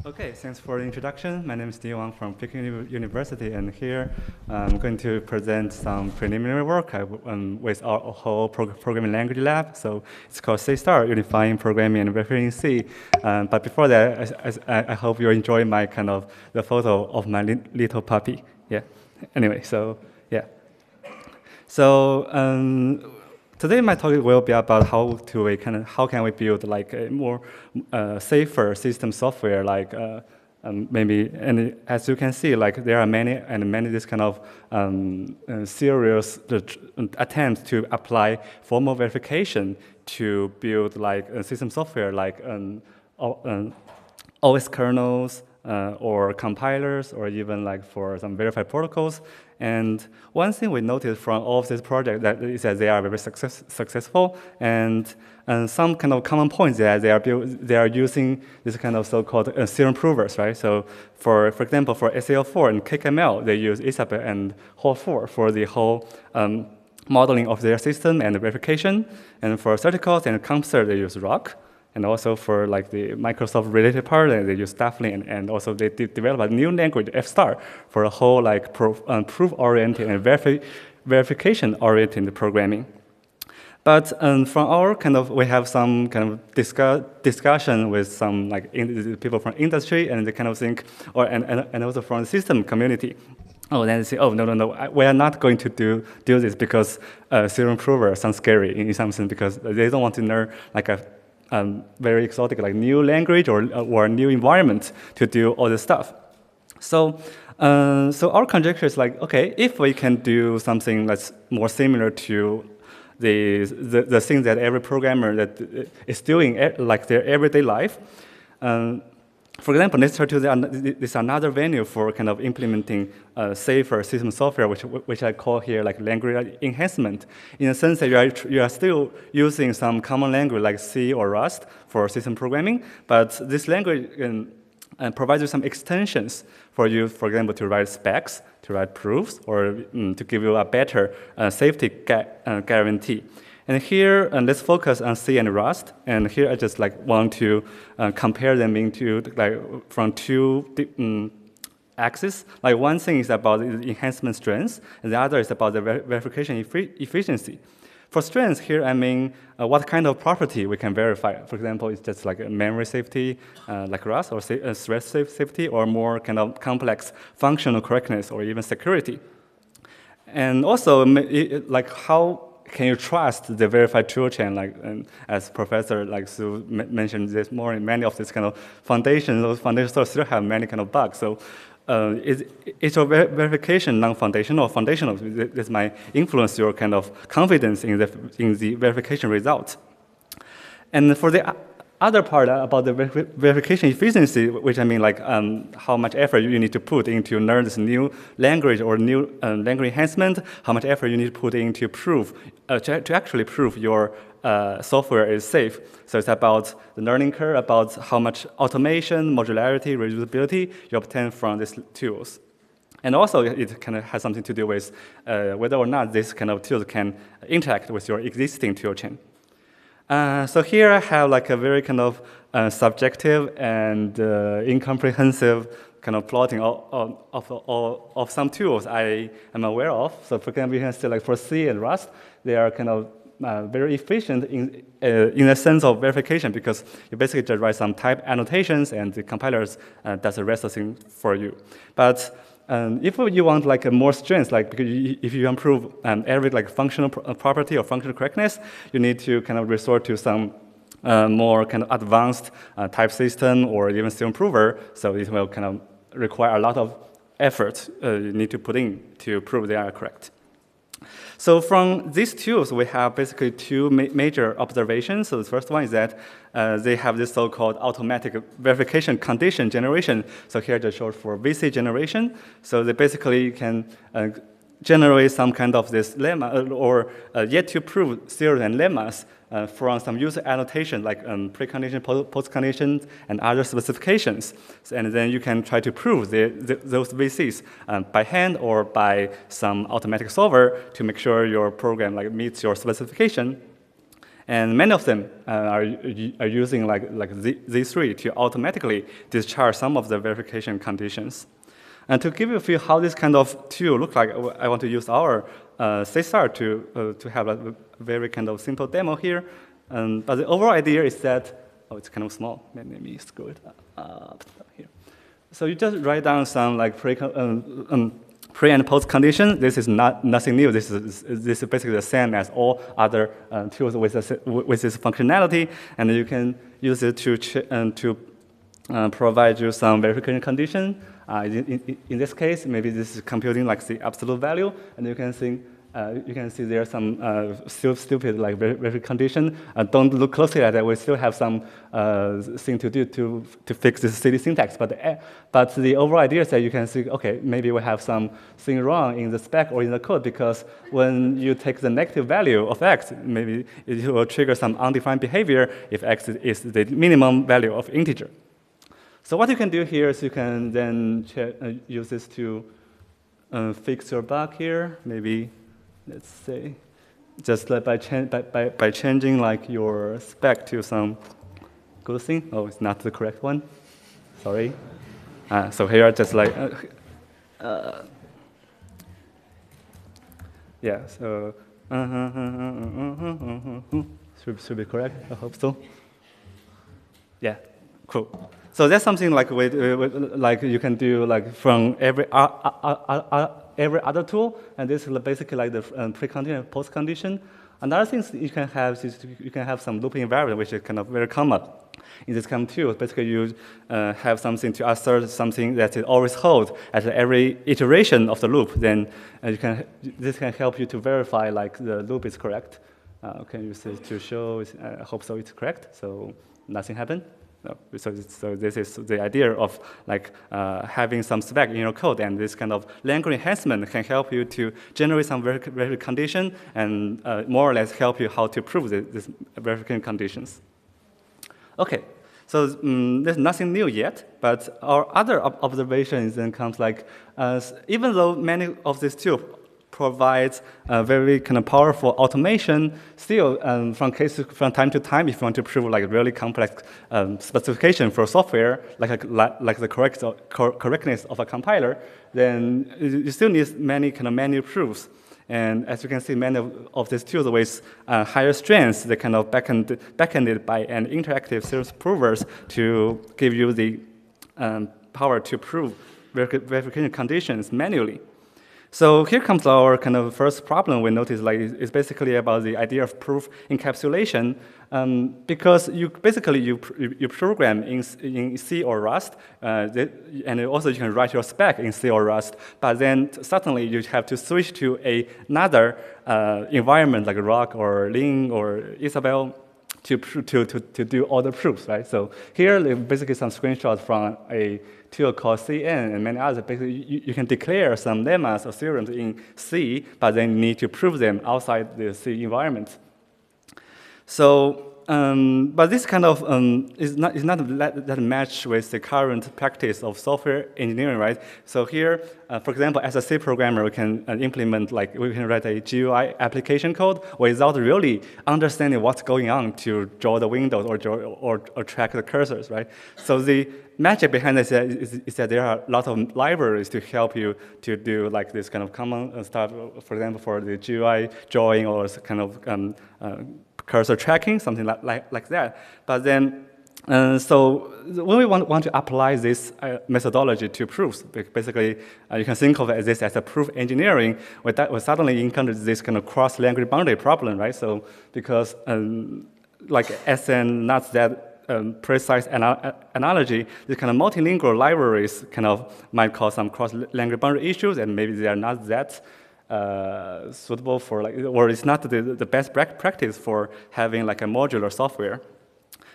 Okay, thanks for the introduction. My name is Wang from Peking University, and here I'm going to present some preliminary work with our whole programming language lab. So it's called CStar, Unifying Programming and Verification in C. But before that, I hope you enjoy my the photo of my little puppy. Yeah. Anyway, so yeah. So today my talk will be about how can we build like a more safer system software, like and as you can see, like there are many this kind of serious attempts to apply formal verification to build like a system software, like OS kernels or compilers, or even like for some verified protocols. And one thing we noticed from all of this project is that they are very successful, and some kind of common points that they are using this kind of so-called theorem provers, right? So for example, for SAL4 and KML, they use Isabelle and Hall4 for the whole modeling of their system and the verification. And for certicals and CompSert, they use Rock. And also for like the Microsoft-related part, they use Stafflin, and also they develop a new language, F-star, for a whole like proof-oriented and verification-oriented programming. But from our we have some kind of discussion with some like people from industry, and they kind of think, and also from the system community. Oh, then they say, oh, no, we are not going to do this because theorem prover sounds scary in some sense, because they don't want to learn like a very exotic, like new language or new environment to do all this stuff. So, so our conjecture is like, okay, if we can do something that's more similar to the things that every programmer that is doing like their everyday life. For example, let's turn to this another venue for kind of implementing safer system software, which I call here like language enhancement, in the sense that you are still using some common language like C or Rust for system programming, but this language provides you some extensions for you, for example, to write specs, to write proofs, or to give you a better safety guarantee. And here, let's focus on C and Rust. And here, I just like want to compare them into like from two axes. Like one thing is about the enhancement strength, and the other is about the verification efficiency. For strength, here I mean what kind of property we can verify. For example, it's just like a memory safety, like Rust, or thread safety, or more kind of complex functional correctness, or even security. And also, like how can you trust the verified toolchain? Like, as Professor like Sue mentioned, there's more in many of these kind of foundations. Those foundations still have many kind of bugs. So, is your verification non-foundational or foundational? This might influence your kind of confidence in the verification results. And for the other part about the verification efficiency, which I mean like how much effort you need to put into learn this new language or new language enhancement, how much effort you need to put into to actually prove your software is safe. So it's about the learning curve, about how much automation, modularity, reusability you obtain from these tools. And also, it kind of has something to do with whether or not this kind of tools can interact with your existing toolchain. So here I have like a very kind of subjective and incomprehensive kind of plotting of some tools I am aware of. So for example, you can see like for C and Rust, they are kind of very efficient in the sense of verification, because you basically just write some type annotations and the compilers does the rest of the thing for you. But if you want like a more strength, like because if you improve every like functional property or functional correctness, you need to kind of resort to some more kind of advanced type system or even theorem prover. So it will kind of require a lot of effort you need to put in to prove they are correct. So from these tools, we have basically two major observations. So the first one is that they have this so-called automatic verification condition generation. So here just short for VC generation. So they basically can generate some kind of this lemma or yet to prove theorems and lemmas from some user annotation like precondition, postconditions, and other specifications. And then you can try to prove those VCs by hand or by some automatic solver to make sure your program like meets your specification. And many of them are using like Z3 to automatically discharge some of the verification conditions. And to give you a feel how this kind of tool looks like, I want to use our CStar to have a very kind of simple demo here. But the overall idea is that, oh, it's kind of small. Let me screw it up here. So you just write down some like pre and post condition. This is nothing new. This is basically the same as all other tools with this functionality, and you can use it to provide you some verification condition. In this case, maybe this is computing like the absolute value, and you can see there are some stupid like verification condition. Don't look closely at that. We still have some thing to do to fix this silly syntax. But the overall idea is that you can see, okay, maybe we have something wrong in the spec or in the code, because when you take the negative value of x, maybe it will trigger some undefined behavior if x is the minimum value of integer. So what you can do here is you can then use this to fix your bug here. Maybe, let's say, just by changing like your spec to some good thing. Oh, it's not the correct one. Sorry. So here, just like, yeah. So should be correct. I hope so. Yeah. Cool. So that's something like like you can do like from every other tool, and this is basically like the pre-condition and post-condition. Another thing you can have is you can have some looping invariant, which is kind of very common in this kind of tool. Basically, you have something to assert something that it always holds at every iteration of the loop. Then this can help you to verify like the loop is correct. Can use it to show. I hope so. It's correct. So nothing happened. No. So this is the idea of like having some spec in your code, and this kind of language enhancement can help you to generate some verification condition and more or less help you how to prove these verification conditions. Okay, so there's nothing new yet, but our other observations then comes like, even though many of these tools provides very kind of powerful automation, still from time to time, if you want to prove like really complex specification for software, like the correctness of a compiler, then you still need many kind of manual proofs. And as you can see, many of these tools with higher strengths, they kind of backended by an interactive series provers to give you the power to prove verification conditions manually. So here comes our kind of first problem we noticed, like it's basically about the idea of proof encapsulation, because you program in C or Rust, and also you can write your spec in C or Rust, but then suddenly you have to switch to another environment like Rock or Ling or Isabelle to do all the proofs, right? So here, basically some screenshots from a tool called CN and many others. Basically, you can declare some lemmas or theorems in C, but then you need to prove them outside the C environment. So, but this kind of is not that match with the current practice of software engineering, right? So here, for example, as a C programmer, we can implement, like, we can write a GUI application code without really understanding what's going on to draw the windows or track the cursors, right? So the magic behind this is that there are a lot of libraries to help you to do like this kind of common stuff, for example, for the GUI drawing or kind of cursor tracking, something like that. But then, so when we want to apply this methodology to proofs, basically you can think of this as a proof engineering, we suddenly encounter this kind of cross-language boundary problem, right? So because like SN not that precise analogy, this kind of multilingual libraries kind of might cause some cross-language boundary issues, and maybe they are not that suitable for, like, or it's not the best practice for having like a modular software.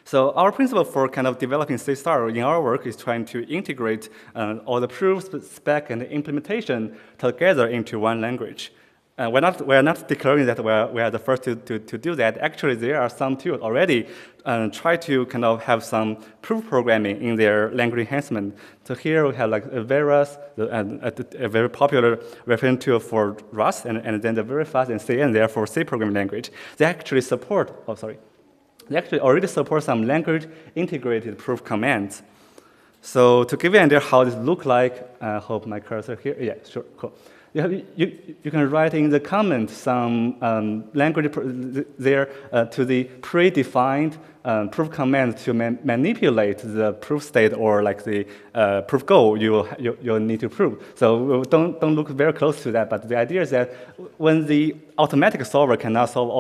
So our principle for kind of developing CStar in our work is trying to integrate all the proofs, spec, and the implementation together into one language. we're not declaring that we are the first to do that. Actually, there are some tools already try to kind of have some proof programming in their language enhancement. So here we have like Veras, a very popular reference tool for Rust, and then the very fast and CN there for C programming language. They actually support, they actually already support some language integrated proof commands. So to give you an idea how this look like, I hope my cursor here, yeah, sure, cool. You can write in the comment some language there to the predefined proof command to manipulate the proof state or like the proof goal you need to prove. So don't look very close to that. But the idea is that when the automatic solver cannot solve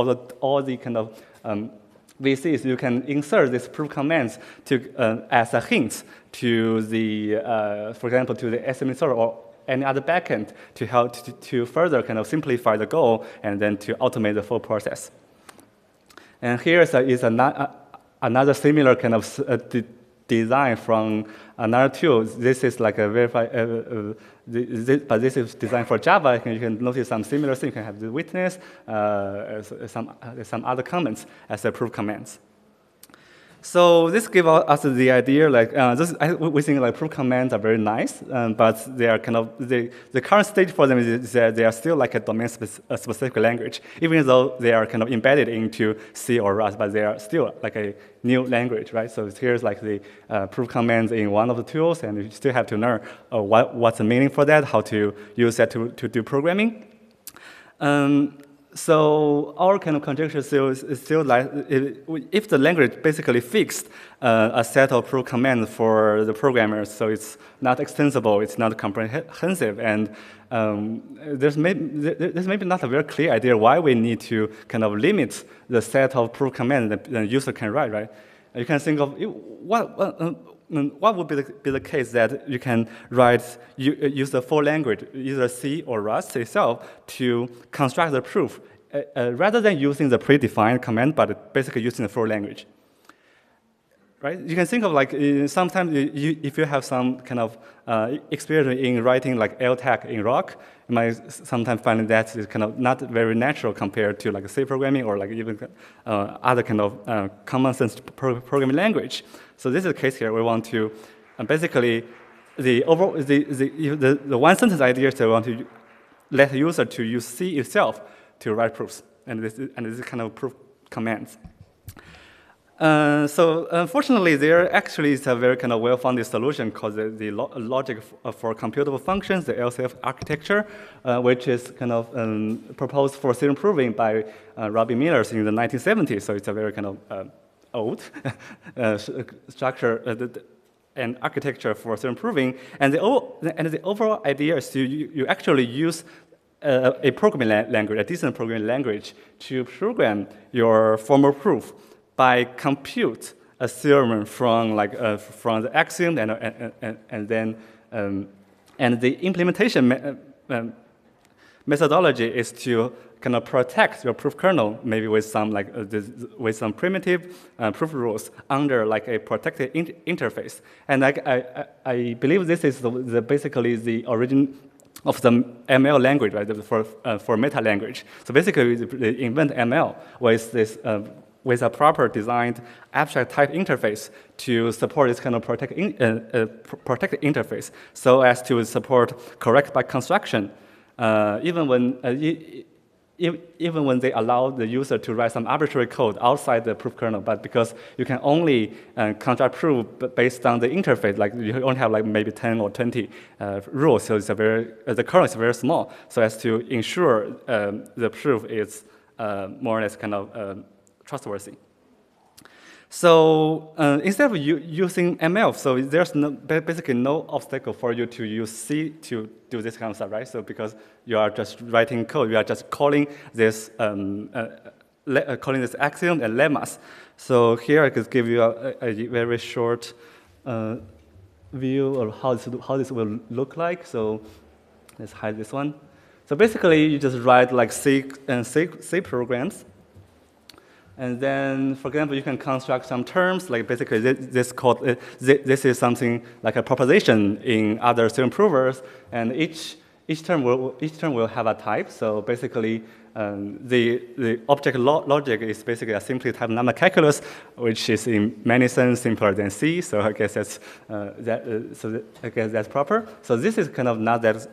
all the kind of VCs, you can insert these proof commands to as a hint to the, for example, to the SME server or any other backend to help to further kind of simplify the goal and then to automate the full process. And here is another similar kind of design from another tool. This is like a but this is designed for Java. You can notice some similar things. You can have the witness, some other comments as the proof commands. So this gives us the idea, like we think like proof commands are very nice, but they are kind of the current stage for them is that they are still like a domain-specific language, even though they are kind of embedded into C or Rust, but they are still like a new language, right? So here's like the proof commands in one of the tools, and you still have to learn what's the meaning for that, how to use that to do programming. So our kind of conjecture is still like, if the language basically fixed a set of proof commands for the programmers, so it's not extensible, it's not comprehensive, and there's maybe not a very clear idea why we need to kind of limit the set of proof commands that the user can write, right? You can think of what would be the case that you can use the full language, either C or Rust itself, to construct the proof, rather than using the predefined command, but basically using the full language. Right? You can think of like sometimes if you have some kind of experience in writing like L tag in Rock, you might sometimes find that is kind of not very natural compared to like C programming or like even other kind of common sense programming language. So this is the case here. We want to basically the one sentence idea is that we want to let the user to use C itself to write proofs, and this is kind of proof commands. So unfortunately, there actually is a very kind of well-founded solution called the logic for computable functions, the LCF architecture, which is kind of proposed for theorem proving by Robbie Miller in the 1970s. So it's a very kind of old structure and architecture for theorem proving. And the overall idea is you actually use a programming language, a decent programming language, to program your formal proof by compute a theorem from the axiom and then the implementation methodology is to kind of protect your proof kernel, maybe with some with some primitive proof rules under like a protected interface. And I believe this is basically the origin of the ML language, right? For meta language. So basically, they invent ML with this. With a proper designed abstract type interface to support this kind of protected interface, so as to support correct by construction, even when they allow the user to write some arbitrary code outside the proof kernel. But because you can only construct proof based on the interface, like you only have like maybe 10 or 20 rules, so it's the kernel is very small, so as to ensure the proof is more or less kind of trustworthy. So instead of using ML, so there's basically no obstacle for you to use C to do this kind of stuff, right? So because you are just writing code, you are just calling this axiom and lemmas. So here I could give you a very short view of how this will look like. So let's hide this one. So basically, you just write like C programs. And then, for example, you can construct some terms, like basically this is something like a proposition in other theorem provers, and each each term will have a type. So basically, the object logic is basically a simply type number calculus, which is in many sense simpler than C. So I guess that's I guess that's proper. So this is kind of not that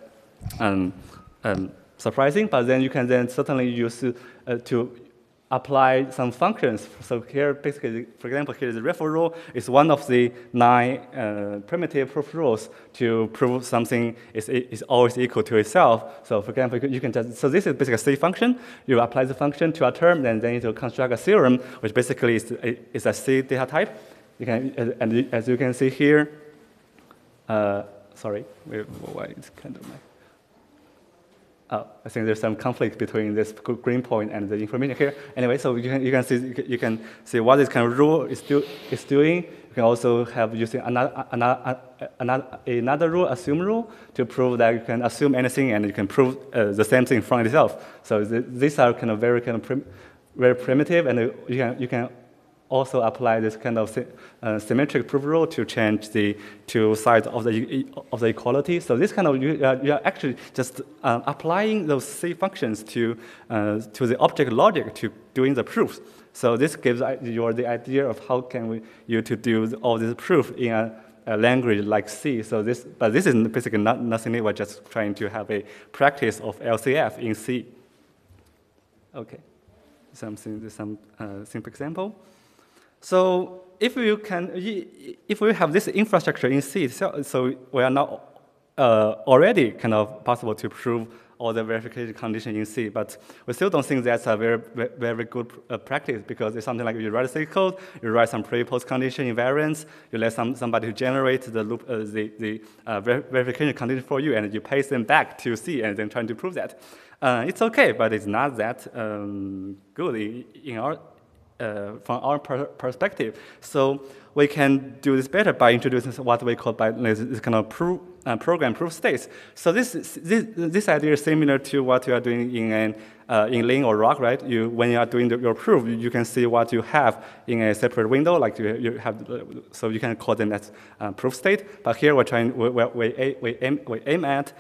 surprising, but then you can then certainly use to apply some functions. So here, basically, for example, here the referral rule is one of the 9 primitive proof rules to prove something is always equal to itself. So for example, you can just, so this is basically a C function. You apply the function to a term, and then you construct a theorem, which basically is a C data type. You can, and as you can see here, sorry, why it's kind of like, oh, I think there's some conflict between this green point and the information here. Anyway, so you can see what this kind of rule is doing. You can also have using another rule, assume rule, to prove that you can assume anything and you can prove the same thing from itself. So these are kind of very primitive, and you can also apply this kind of symmetric proof rule to change the two sides of the equality. So this kind of you are actually just applying those C functions to the object logic to doing the proofs. So this gives you the idea of how can you to do all this proof in a language like C. So but this is basically nothing new. We're just trying to have a practice of LCF in C. Okay, some simple example. So if we have this infrastructure in C, so we are now already kind of possible to prove all the verification condition in C, but we still don't think that's a very good practice, because it's something like you write a C code, you write some pre-post condition invariants, you let somebody who generates the loop, the verification condition for you, and you paste them back to C and then trying to prove that. It's okay, but it's not that good in our from our perspective. So we can do this better by introducing what we call this kind of program proof states. So this idea is similar to what you are doing in Ling or Rock, right? When you are doing your proof, you can see what you have in a separate window, like you have, so you can call them as proof state. But here we aim at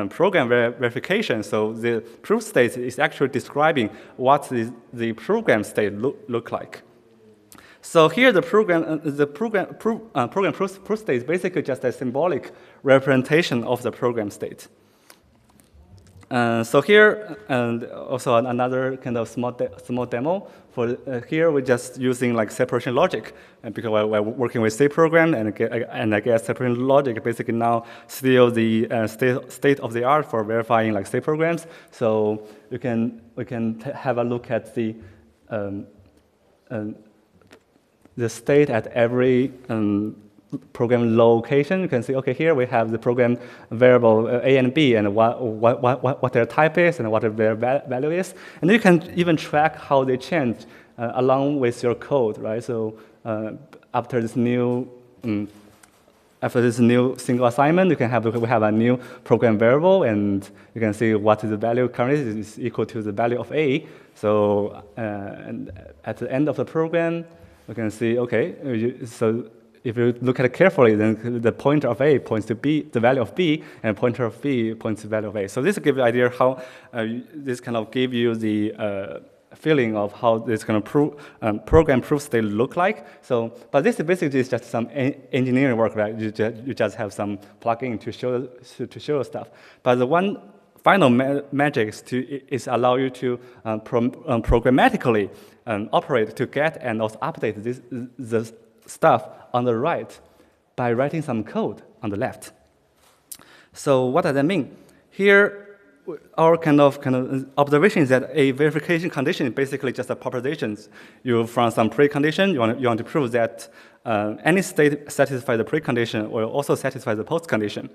program verification. So the proof state is actually describing what the program state look like. So here the program proof state is basically just a symbolic representation of the program state. So here, and also another kind of small demo. For here, we're just using like separation logic, and because we're working with C program, and I guess separation logic basically now still the state of the art for verifying like C programs. So we can have a look at the state at every program location. You can see, okay, here we have the program variable A and B, and what their type is and what their value is. And you can even track how they change along with your code, right? So after this new single assignment, we have a new program variable, and you can see what the value currently is equal to the value of A. So and at the end of the program, we can see, okay, so if you look at it carefully, then the pointer of A points to B, the value of B, and pointer of B points to the value of A. So this gives you an idea how this kind of give you the feeling of how this kind of program proof state look like. So, but this basically is just some engineering work, right? You just have some plugin to show stuff. But the one final magic is allow you to programmatically operate to get and also update this stuff on the right by writing some code on the left. So what does that mean? Here, our kind of observation is that a verification condition is basically just a proposition. From some precondition, you want to prove that any state satisfies the precondition will also satisfy the post condition.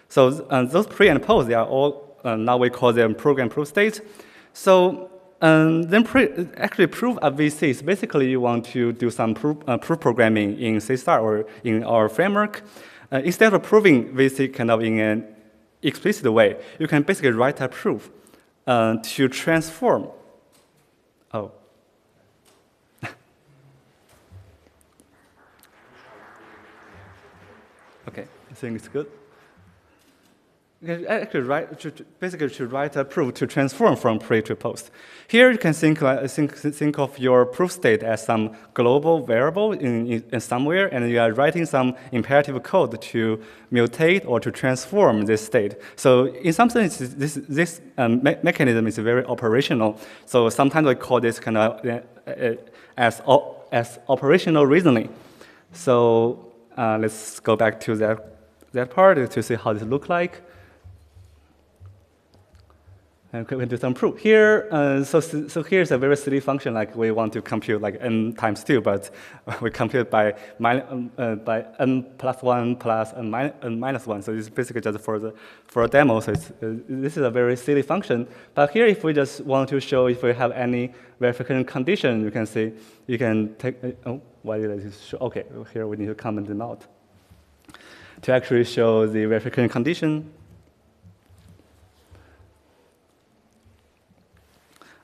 So those pre and post, they are all, now we call them program proof states. So then actually proof of VCs, basically you want to do some proof programming in CStar or in our framework. Instead of proving VC kind of in an explicit way, you can basically write a proof to transform. Oh. Okay, I think it's good. actually basically to write a proof to transform from pre to post. Here you can think of your proof state as some global variable in somewhere, and you are writing some imperative code to mutate or to transform this state. So in some sense, this mechanism is very operational. So sometimes we call this kind of as operational reasoning. So let's go back to that part to see how this looks like. And we can do some proof here. So here's a very silly function, like we want to compute like n times 2, but we compute by n plus 1 plus n minus 1. So it's basically just for a demo. So this is a very silly function. But here, if we just want to show if we have any verification condition, you can see you can take. Oh, why did I just show? Okay, here we need to comment them out to actually show the verification condition.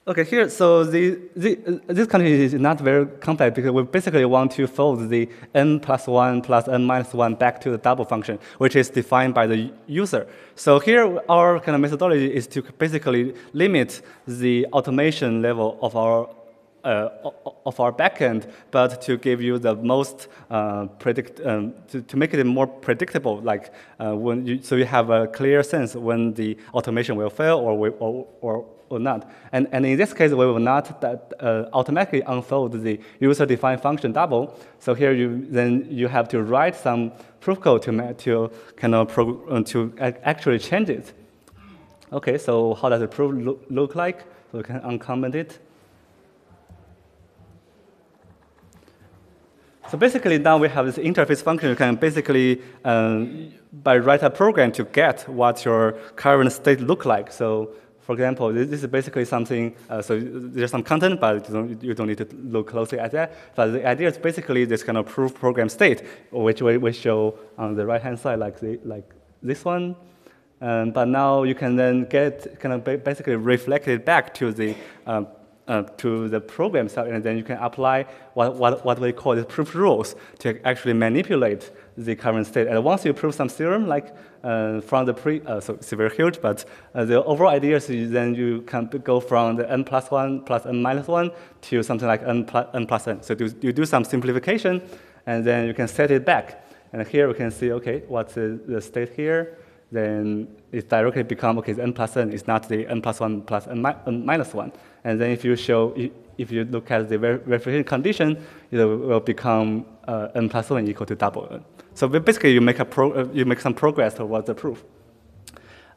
Okay, here, so this condition is not very complex because we basically want to fold the n plus 1 plus n minus 1 back to the double function, which is defined by the user. So here, our kind of methodology is to basically limit the automation level of our backend, but to give you the most to make it more predictable, like so you have a clear sense when the automation will fail or not. And in this case, we will not automatically unfold the user-defined function double. So here you have to write some proof code to kind of to actually change it. Okay, so how does the proof look like? So we can uncomment it. So basically, now we have this interface function. You can basically by write a program to get what your current state look like. So, for example, this is basically something. So there's some content, but you don't need to look closely at that. But the idea is basically this kind of proof program state, which we show on the right-hand side, like this one. But now you can then get kind of basically reflected back to the program side, and then you can apply what we call the proof rules to actually manipulate the current state. And once you prove some theorem, like from the so it's very huge, but the overall idea is then you can go from the n plus 1 plus n minus 1 to something like n plus n. So you do some simplification, and then you can set it back. And here we can see, okay, what's the state here? Then it directly becomes, okay, the n plus n is not the n plus 1 plus n minus 1. And then if you look at the verification condition, it will become n plus 1 equal to double n. So basically, you make some progress towards the proof.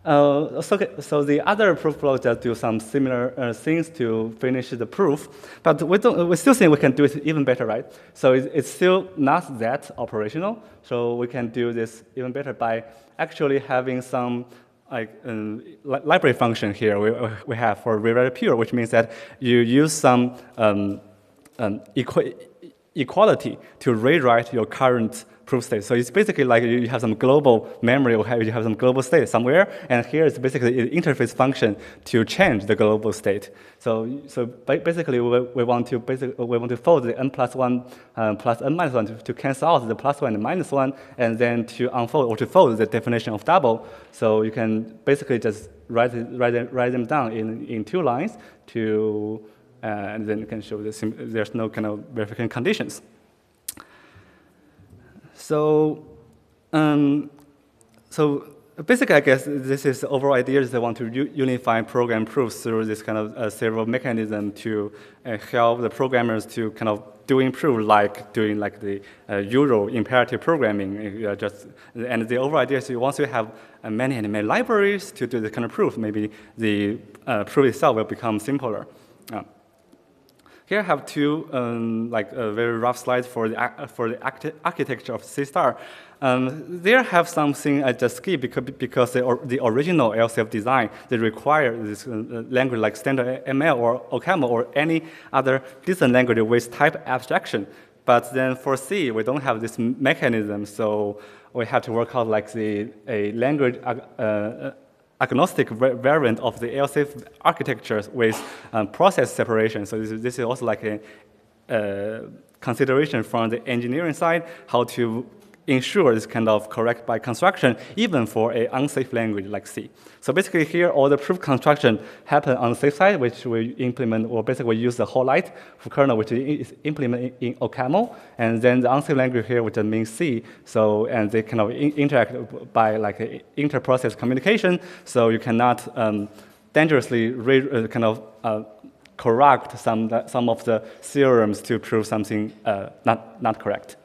So the other proof flow just do some similar things to finish the proof, but we still think we can do it even better, right? So it's still not that operational. So we can do this even better by actually having some library function here we have for rewrite pure, which means that you use some equality to rewrite your current proof state. So it's basically like you have some global memory, or you have some global state somewhere, and here it's basically an interface function to change the global state. So basically we want to fold the n plus 1 plus n minus 1 to cancel out the plus 1 and minus 1, and then to unfold or to fold the definition of double. So you can basically just write them down in 2 lines to, and then you can show there's no kind of verification conditions. So basically, I guess this is the overall idea is they want to unify program proofs through this kind of several mechanism to help the programmers to kind of doing proof like doing like the Euro imperative programming. And the overall idea is once you have many libraries to do the kind of proof, maybe the proof itself will become simpler. Here I have 2 very rough slides for the architecture of CStar. There have something I just skipped because the original LCF design, they require this language like standard ML or OCaml or any other decent language with type abstraction. But then for C, we don't have this mechanism, so we have to work out like a language agnostic variant of the LCF architectures with process separation. So this is also like a consideration from the engineering side, how to ensure this kind of correct by construction, even for an unsafe language like C. So basically here, all the proof construction happen on the safe side, which we implement, or basically we use the whole light for kernel, which is implemented in OCaml, and then the unsafe language here, which means C. So, and they kind of interact by like inter-process communication, so you cannot dangerously correct some of the theorems to prove something not correct.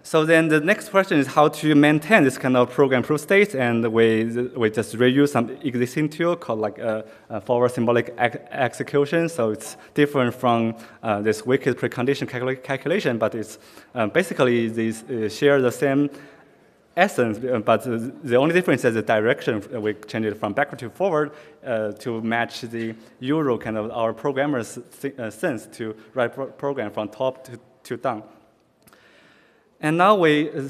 So then the next question is how to maintain this kind of program proof state, and we just reuse some existing tool called like forward symbolic execution. So it's different from this wicked precondition calculation, but it's basically these share the same essence, but the only difference is the direction. We change it from backward to forward to match the Euro kind of our programmers' sense to write program from top to down. And now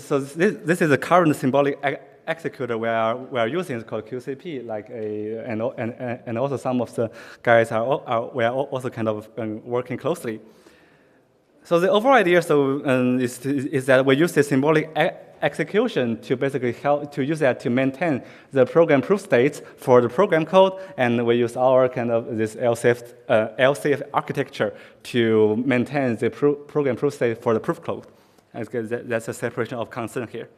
so this is the current symbolic executor we are using. It's called QCP, like and also some of the guys we are also kind of working closely. So the overall idea is that we use the symbolic execution to basically help to use that to maintain the program proof states for the program code, and we use our kind of this LCF architecture to maintain the program proof state for the proof code. That's a separation of concern here.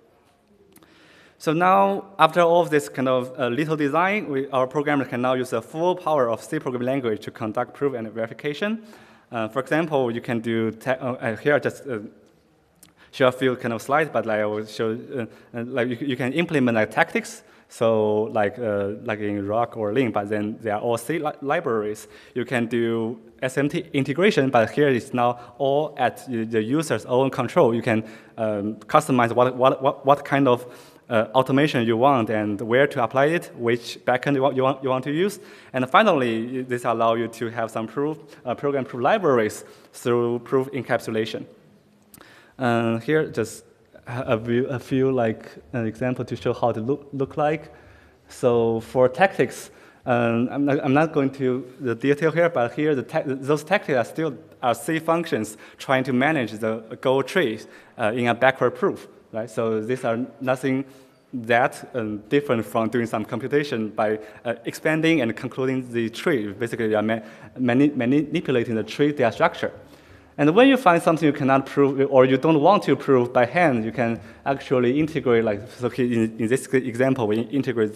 So now, after all of this kind of little design, our programmers can now use the full power of C programming language to conduct proof and verification. For example, you can do here just show a few kind of slides, but like I will show like you can implement like tactics. So like in Rock or Link, but then they are all C libraries. You can do SMT integration, but here it's now all at the user's own control. You can customize what kind of automation you want and where to apply it, which backend you want to use. And finally, this allows you to have some program proof libraries through proof encapsulation. Here, just a few like an example to show how it look like. So for tactics, I'm not going to the detail here, but here those tactics are C functions trying to manage the goal tree in a backward proof, right? So these are nothing that different from doing some computation by expanding and concluding the tree. Basically, you are manipulating the tree data structure. And when you find something you cannot prove or you don't want to prove by hand, you can actually integrate, like, so in this example, we integrate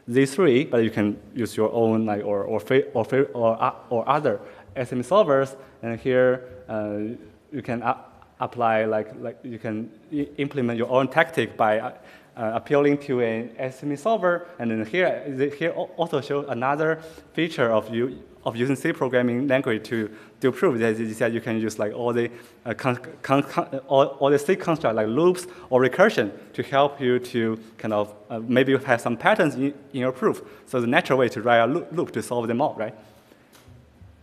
Z3, but you can use your own, like, or other SME solvers. And here you can apply, like you can implement your own tactic by appealing to an SME solver. And then here also show another feature of using C programming language to prove that you can use like all the all the C construct like loops or recursion to help you to kind of maybe you have some patterns in your proof. So the natural way to write a loop to solve them all, right?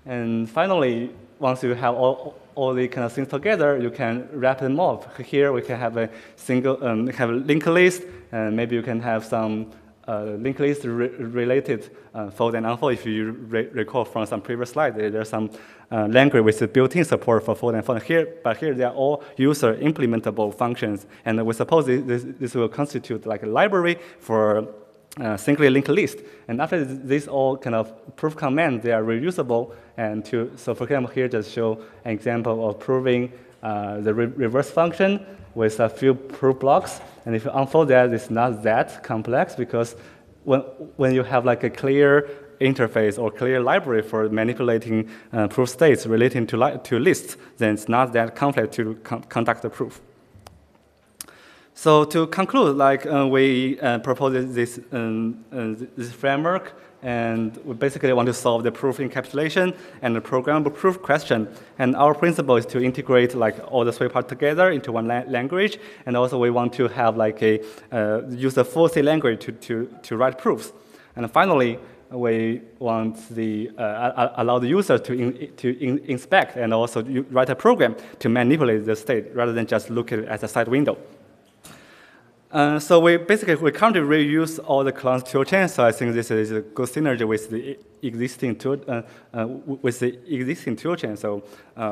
And finally, once you have all the kind of things together, you can wrap them up. Here we can have a single have a linked list, and maybe you can have some linked list related fold and unfold. If you recall from some previous slide, there's some language with built-in support for fold and unfold here, but here they are all user implementable functions, and we suppose this will constitute like a library for singly linked list. And after this all kind of proof commands, they are reusable. And so for example, here just show an example of proving the reverse function with a few proof blocks. And if you unfold that, it's not that complex because when you have like a clear interface or clear library for manipulating proof states relating to lists, then it's not that complex to conduct the proof. So to conclude, like we propose this framework, and we basically want to solve the proof encapsulation and the programmable proof question. And our principle is to integrate like all the three parts together into one language. And also we want to have like use the full C language to write proofs. And finally, we want allow the user to inspect and also write a program to manipulate the state rather than just look at it as a side window. So we currently reuse all the clones toolchain. So I think this is a good synergy with the existing toolchain. So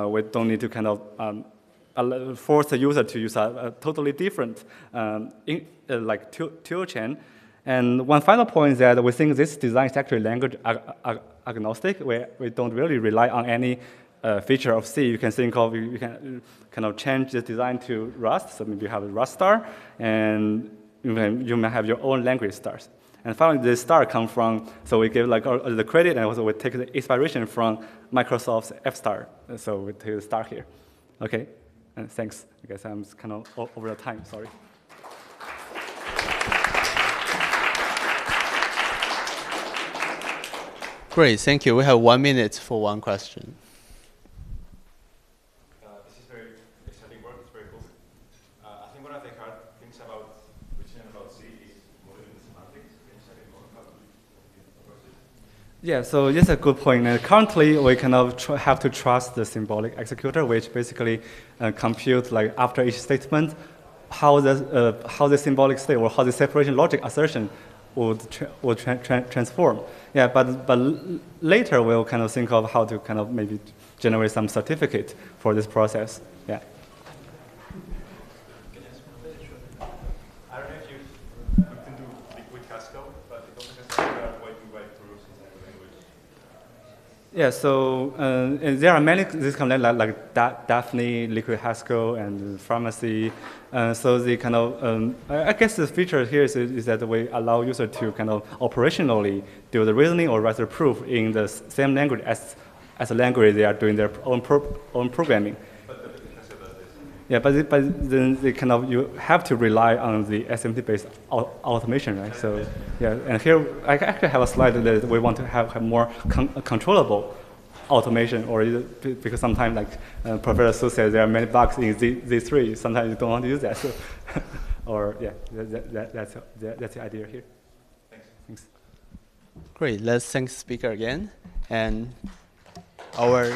we don't need to kind of force the user to use a totally different tool chain. And one final point is that we think this design is actually language agnostic. We don't really rely on any feature of C. You can think of, you can kind of change the design to Rust. So maybe you have a Rust star, and you may have your own language stars. And finally, the star comes from, so we give like the credit, and also we take the inspiration from Microsoft's F-star. So we take the star here. Okay, and thanks. I guess I'm kind of over the time, sorry. Great, thank you. We have 1 minute for one question. This is very exciting work. It's very cool. I think one of the hard things about C is modeling the semantics. Can you say a bit more about the process? Yeah, so it's a good point. Currently, we kind of have to trust the symbolic executor, which basically computes like after each statement how the symbolic state or how the separation logic assertion would transform. Yeah, but later we'll kind of think of how to kind of maybe generate some certificate for this process. Yeah. I don't know if you can do liquid Haskell, but it also has a way to write proofs in language. Yeah, so there are many this kind of like Daphne, liquid Haskell, and pharmacy. So the kind of I guess the feature here is that we allow user to kind of operationally do the reasoning or write the proof in the same language as a language they are doing their own programming. But the Haskell does this. Yeah, but then they kind of you have to rely on the SMT-based automation, right? So yeah, and here I actually have a slide that we want to have more controllable automation, or because sometimes like Professor Su says there are many bugs in Z3. Sometimes you don't want to use that. So or yeah, that's the idea here. Thanks. Great. Let's thank the speaker again, and our